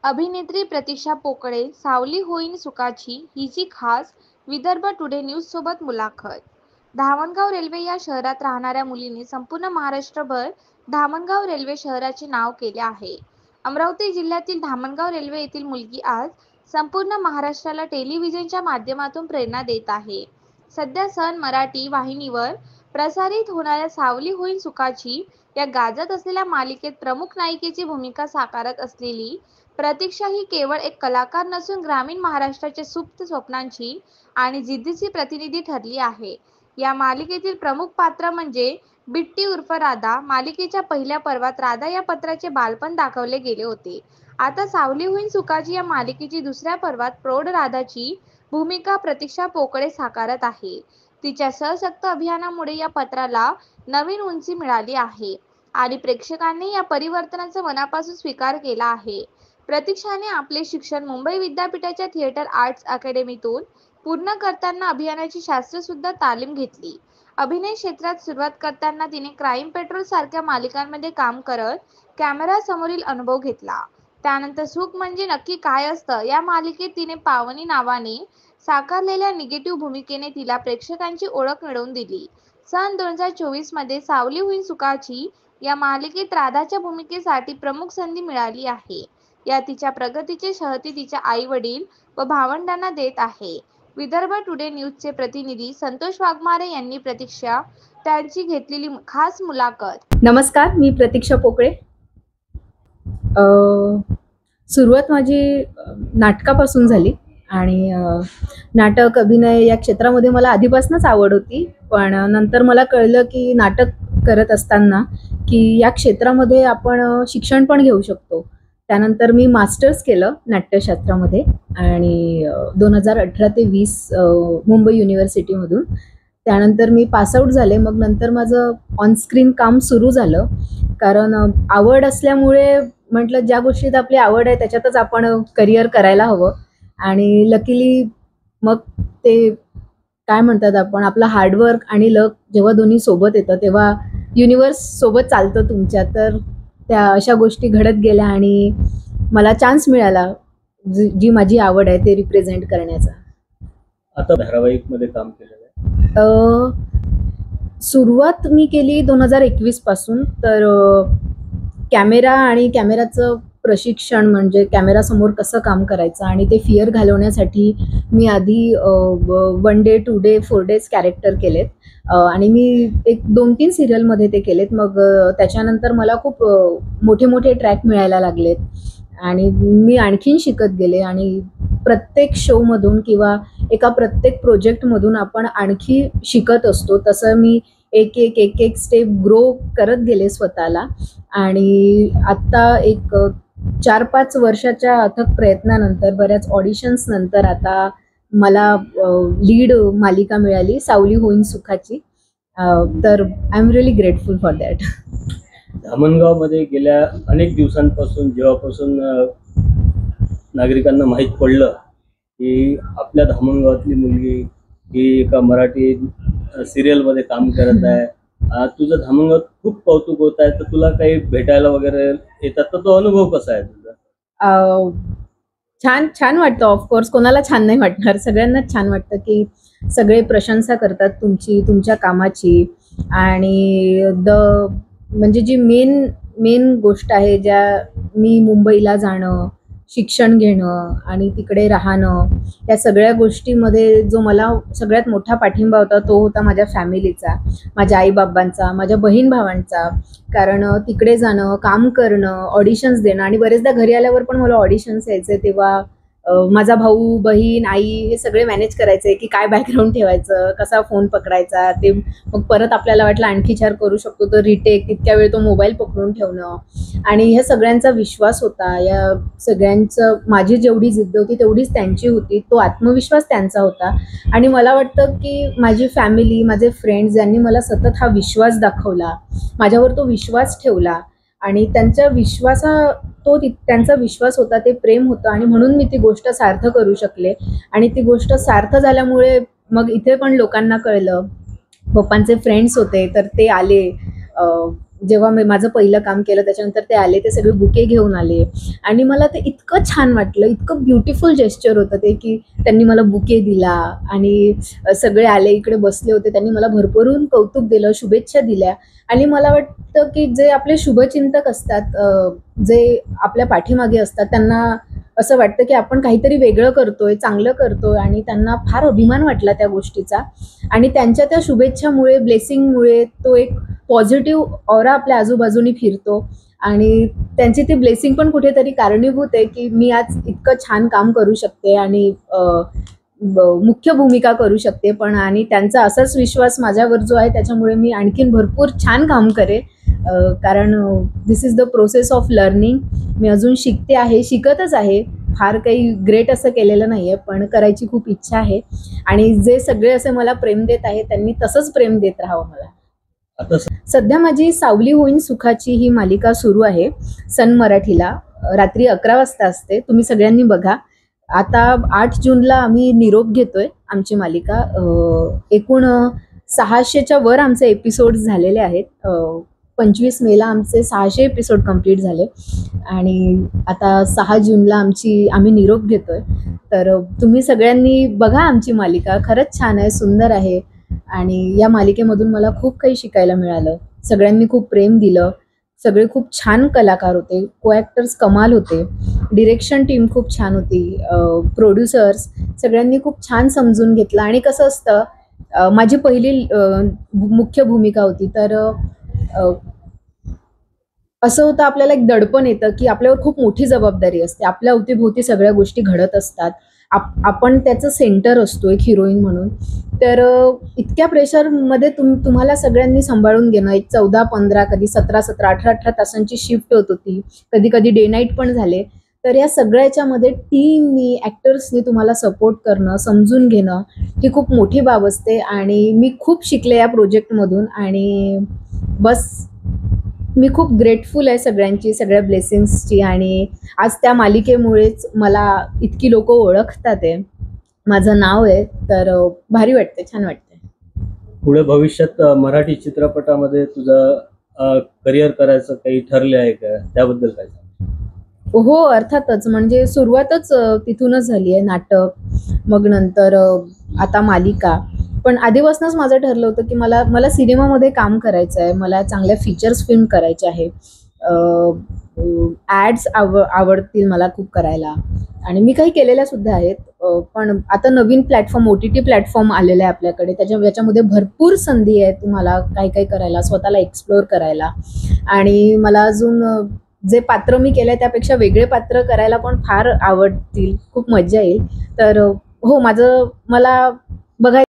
अभिनेत्री प्रतीक्षा पोकळे सावली होईन सुखाची हिची खास विदर्भ टुडे न्यूज सोबत मुलाखत। धामणगाव रेल्वे या शहरात राहणाऱ्या मुलीने संपूर्ण महाराष्ट्रभर धामणगाव रेल्वे शहराचे नाव केले आहे। अमरावती जिल्ह्यातील धामणगाव रेल्वे येथील मुलगी आज संपूर्ण महाराष्ट्राला टेलिव्हिजनच्या माध्यमातून प्रेरणा देत आहे। सध्या सन मराठी वाहिनीवर प्रसारित होणाऱ्या सावली होईन सुखाची या गाजत असलेल्या मालिकेत प्रमुख नायिकेची भूमिका साकारत असलेली प्रतीक्षा ही केवळ एक कलाकार नसून ग्रामीण महाराष्ट्राच्या सुप्त स्वप्नांची आणि जिद्दीची प्रतिनिधी ठरली आहे। या मालिकेतील प्रमुख पात्र म्हणजे बिट्टी उर्फ राधा। मालिकेच्या पहिल्या पर्वात राधा या पात्राचे बालपण दाखवले गेले होते। आता सावली होईन सुखाची या मालिकेची दुसऱ्या पर्वात प्रौढ राधाची भूमिका प्रतीक्षा पोकळे साकारत आहे। तिच्या सशक्त अभिनयामुळे या पात्राला नवीन उंची मिळाली आहे आणि प्रेक्षकांनी या परिवर्तनाचा मनापासून स्वीकार केला आहे। प्रतीक्षाने आपले शिक्षण मुंबई विद्यापीठाच्या थिएटर आर्ट्स अकॅडमीतून पूर्ण करताना अभिनयाची शास्त्रशुद्ध तालीम घेतली। अभिनय क्षेत्रात सुरुवात करताना तिने क्राईम पेट्रोल सारख्या मालिकांमध्ये काम करत कॅमेऱ्यासमोरील अनुभव घेतला। त्यानंतर सुख म्हणजे नक्की काय असतं या मालिकेत तिने पावनी नावाने साकारलेल्या निगेटिव्ह भूमिकेने तिला प्रेक्षकांची ओळख मिळवून दिली। सन 2024 मध्ये सावली होईन सुखाची या मालिकेत राधाच्या भूमिकेसाठी प्रमुख संधी मिळाली आहे। या तिच्या प्रगतीचे शहती तिच्या आई-वडील व भावंडांना देत आहे। विदर्भ टुडे न्यूजचे प्रतिनिधी संतोष वाघमारे यांनी प्रतीक्षा त्यांची घेतलेली खास मुलाखत। नमस्कार, मी प्रतीक्षा पोकळे। सुरुवात माझी नाटकापासून झाली आणि नाटक अभिनय या क्षेत्रामध्ये मला आधीपासूनच आवड होती, पण नंतर मला कळलं की नाटक करत असताना की या क्षेत्रामध्ये आपण शिक्षण पण घेऊ शकतो। त्यानंतर मी मास्टर्स केलं नाट्यशास्त्रामध्ये आणि 2018 ते 20 मुंबई युनिव्हर्सिटीमधून। त्यानंतर मी पासआउट झाले। मग नंतर माझं ऑनस्क्रीन काम सुरू झालं, कारण आवड असल्यामुळे म्हटलं ज्या गोष्टीत आपली आवड आहे त्याच्यातच आपण करिअर करायला हवं। आणि लकीली मग ते काय म्हणतात आपण, आपलं हार्डवर्क आणि लक जेव्हा दोन्ही सोबत येतं तेव्हा युनिवर्स सोबत चालतं तुमच्या। तर त्या अशा गोष्टी घडत गेल्या आणि मला चान्स मिळाला जी माझी आवड आहे ते रिप्रेझेंट करण्याचा। आता धारावाहिक मध्ये काम केलेलं आहे। सुरुवात मी केली 2021 पासून। तर कॅमेरा आणि कॅमेराचं प्रशिक्षण म्हणजे कॅमेरासमोर कसं काम करायचं आणि ते फिअर घालवण्यासाठी मी आधी 1 डे 2 डे 4 डेज कॅरेक्टर केलेत आणि मी एक 2-3 सिरियलमध्ये ते केलेत। मग त्याच्यानंतर मला खूप मोठे मोठे ट्रॅक मिळायला लागलेत आणि मी आणखीन शिकत गेले आणि प्रत्येक शोमधून किंवा एका प्रत्येक प्रोजेक्टमधून आपण आणखी शिकत असतो। तसं मी एक स्टेप ग्रो करत गेले स्वतःला आणि आत्ता एक 4-5 वर्षाच्या अथक प्रयत्नानंतर बऱ्याच ऑडिशन्स नंतर आता मला लीड मालिका मिळाली सावली होईन सुखाची। तर I am really grateful for that. Dhamangaon मध्ये गेल्या अनेक दिवसांपासून जेव्हापासून नागरिकांना माहीत पडलं की आपल्या धामणगावातली मुलगी ही एका मराठी सिरियल मध्ये काम करत आहे, तुझं धामणगावात खूप कौतुक होत आहे, तर तुला काही भेटायला वगैरे येतात, तर तो अनुभव कसा आहे तुझा? छान वाटतं। ऑफकोर्स कोणाला छान नाही वाटणार, सगळ्यांनाच छान वाटतं की सगळे प्रशंसा करतात तुमच्या कामाची। आणि म्हणजे जी मेन गोष्ट आहे, ज्या मी मुंबईला जाणं, शिक्षण घेणं आणि तिकडे राहणं, या सगळ्या गोष्टीमध्ये जो मला सगळ्यात मोठा पाठिंबा होता तो होता माझ्या फॅमिलीचा, माझ्या आईबाबांचा, माझ्या बहीण भावांचा। कारण तिकडे जाणं, काम करणं, ऑडिशन्स देणं आणि बरेचदा घरी आल्यावर पण मला ऑडिशन्स यायचे, तेव्हा माझा भाऊ, बहीण, आई हे सगळे मॅनेज करायचे की काय बॅकग्राऊंड ठेवायचं, कसा फोन पकडायचा, ते मग परत आपल्याला वाटलं आणखी 4 करू शकतो तर रिटेक, तितक्या वेळ तो मोबाईल पकडून ठेवणं। आणि ह्या सगळ्यांचा विश्वास होता, या सगळ्यांचं माझी जेवढी जिद्द होती तेवढीच त्यांची होती, तो आत्मविश्वास त्यांचा होता। आणि मला वाटतं की माझी फॅमिली, माझे फ्रेंड्स यांनी मला सतत हा विश्वास दाखवला, माझ्यावर तो विश्वास ठेवला आणि त्यांचा विश्वास होता, ते प्रेम होतं आणि म्हणून मी ती गोष्ट सार्थ करू शकले। आणि ती गोष्ट सार्थ झाल्यामुळे मग इथे पण लोकांना कळलं, पप्पांचे फ्रेंड्स होते तर ते आले, जेव्हा मी माझं पहिलं काम केलं त्याच्यानंतर ते आले, ते सगळे बुके घेऊन आले आणि मला ते इतकं छान वाटलं, इतकं ब्युटिफुल जेस्चर होतं ते, की त्यांनी मला बुके दिला आणि सगळे आले, इकडे बसले होते, त्यांनी मला भरभरून कौतुक दिलं, शुभेच्छा दिल्या. आणि मला वाटतं की जे आपले शुभचिंतक असतात, जे आपल्या पाठीमागे असतात, त्यांना असं वाटतं की आपण काहीतरी वेगळं करतोय, चांगलं करतोय आणि त्यांना फार अभिमान वाटला त्या गोष्टीचा. आणि त्यांच्या त्या शुभेच्छामुळे, ब्लेसिंगमुळे तो एक पॉझिटिव्ह ऑरा आपल्या आजूबाजूनी फिरतो आणि त्यांची ती ब्लेसिंग पण कुठेतरी कारणीभूत आहे की मी आज इतकं छान काम करू शकते आणि मुख्य भूमिका करू शकते पण. आणि त्यांचा असाच विश्वास माझ्यावर जो आहे त्याच्यामुळे मी आणखीन भरपूर छान काम करेन, कारण this is the process of learning. मी अजून शिकते आहे, शिकतच आहे, फार काही ग्रेट असं केलेलं नाही आहे, पण करायची खूप इच्छा आहे. आणि जे सगळे असे मला प्रेम देत आहेत त्यांनी तसंच प्रेम देत राहावं मला. आता सध्या माझी सावली होईन सुखाची ही मालिका सुरू आहे सन मराठीला, रात्री 11 वाजता असते, तुम्ही सगळ्यांनी बघा. आता 8 जूनला आम्ही निरोप घेतोय आमची मालिका. एकूण 600च्या वर आमचे एपिसोड झालेले आहेत. 25 मेला आमचे 600 एपिसोड कंप्लीट झाले आणि आता 6 जूनला आम्ही निरोप घेतोय. तर तुम्ही सगळ्यांनी बघा आमची मालिका, खरंच छान आहे, सुंदर आहे आणि या मालिकेमधून मला खूप काही शिकायला मिळालं. सगळ्यांनी खूप प्रेम दिलं, सगळे खूप छान कलाकार होते, को ॲक्टर्स कमाल होते, डिरेक्शन टीम खूप छान होती, प्रोड्युसर्स सगळ्यांनी खूप छान समजून घेतलं. आणि कसं असतं, माझी पहिली मुख्य भूमिका होती, तर असं होतं आपल्याला एक दडपण येतं की आपल्यावर खूप मोठी जबाबदारी असते, आपल्या अवतीभोवती सगळ्या गोष्टी घडत असतात, आपण त्याचं सेंटर असतो एक हिरोईन म्हणून. तर इतक्या प्रेशरमध्ये तुम्हाला सगळ्यांनी सांभाळून घेणं, एक 14-15 कधी 17-17 18-18 तासांची शिफ्ट होत होती, कधी कधी डे नाईट पण झाले. तर या सगळ्याच्यामध्ये टीमनी, ॲक्टर्सनी तुम्हाला सपोर्ट करणं, समजून घेणं ही खूप मोठी बाब असते आणि मी खूप शिकले या प्रोजेक्टमधून. आणि बस मी खूप ग्रेटफुल आहे सगळ्यांची, सगळ्या ब्लेसिंग्सची. आणि आज त्या मालिकेमुळेच मला इतकी लोक ओळखतात आहे, माझं नाव आहे, तर भारी वाटते, छान वाटते. पुढे भविष्यात मराठी चित्रपटामध्ये तुझं करिअर करायचं काही ठरले आहे का, त्याबद्दल काय सांग? हो, अर्थातच. म्हणजे सुरुवातच तिथूनच झाली आहे, नाटक, मग नंतर आता मालिका. पण आधीपासूनच माझं ठरलं होतं की मला सिनेमामध्ये काम करायचं आहे, मला चांगल्या फीचर्स फिल्म करायचे आहे, ॲड्स आवडतील मला खूप करायला आणि मी काही केलेल्या सुद्धा आहेत. पण आता नवीन प्लॅटफॉर्म, OTT प्लॅटफॉर्म आलेला आहे आपल्याकडे, याच्यामध्ये भरपूर संधी आहे तुम्हाला काही काही करायला, स्वतःला एक्सप्लोअर करायला. आणि मला अजून जे पात्र मी केलं आहे त्यापेक्षा वेगळे पात्र करायला पण फार आवडतील, खूप मजा येईल. तर हो, मला बघायचं